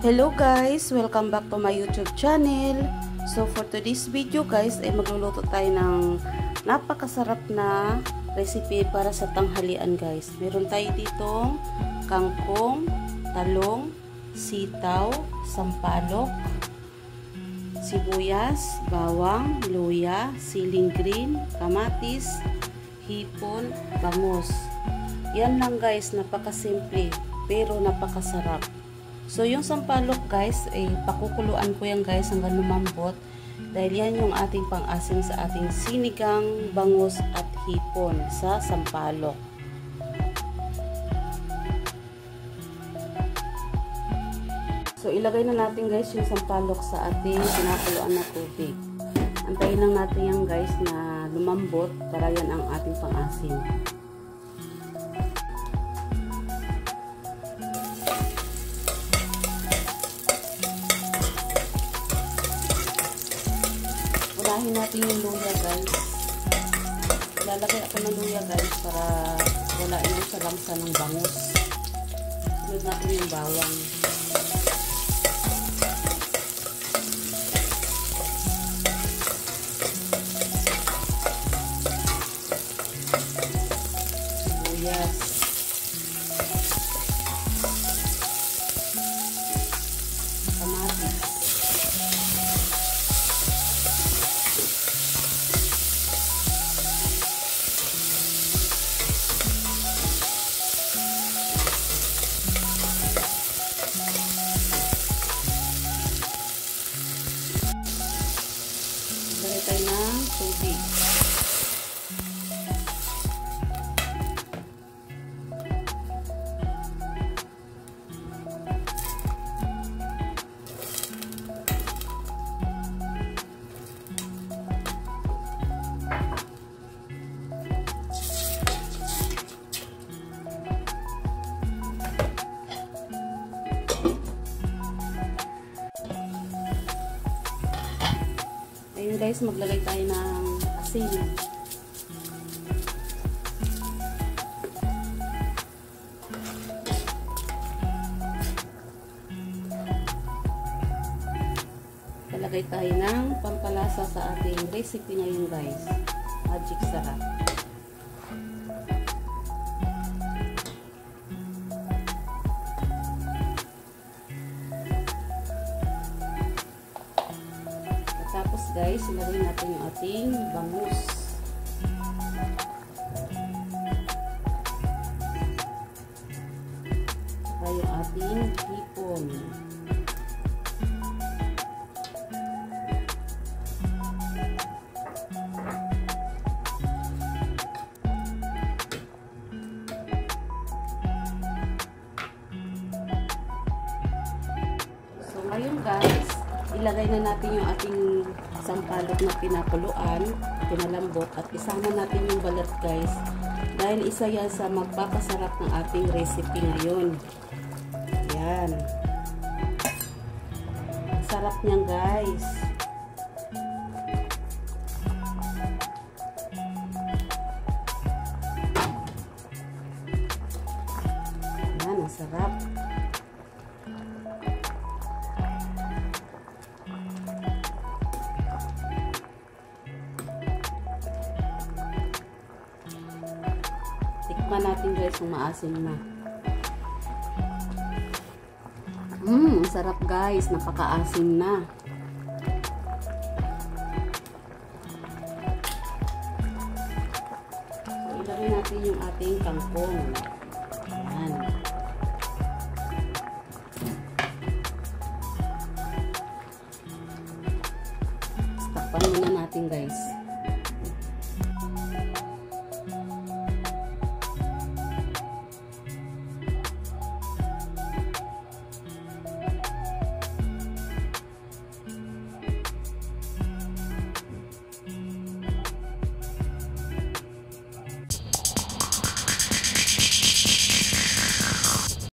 Hello guys! Welcome back to my YouTube channel. So for today's video guys ay magluluto tayo ng napakasarap na recipe para sa tanghalian guys. Meron tayo ditong kangkong, talong, sitaw, sampalok, sibuyas, bawang, luya, siling green, kamatis, hipon, bangus. Yan lang guys, napakasimple pero napakasarap. So, yung sampalok guys, pakukuluan ko yan guys hanggang lumambot. Dahil yan yung ating pang-asim sa ating sinigang, bangus at hipon sa sampalok. So, ilagay na natin guys yung sampalok sa ating pinakuluan na tubig. Antayin lang natin yan guys na lumambot para yan ang ating pang-asim. Unahin natin yung luya guys. Ilalagay ako ng luya guys para wala yung salamsa ng bangus. Sunod natin yung bawang. Sibuyas. Kamatis. Lagay tayo ng tubig. Ayun guys, maglagay tayo ng asin. Maglagay tayo ng pampalasa sa ating recipe ngayon guys. Magic sarap. Tapos guys, ilagay natin yung ating bangus. Saka yung ating hipon. So ngayon guys, ilagay na natin yung ating sampalok na pinakuluan, pinalambot, at isama natin yung balat guys. Dahil isa yan sa magpapasarap ng ating recipe ngayon. Yan. Sarap niyan guys. Yan, ang sarap. Tikman natin guys kung maasim na. Sarap guys, napakaasim na. So, ilagay natin yung ating kangkong. Ayan. Takpan muna natin guys.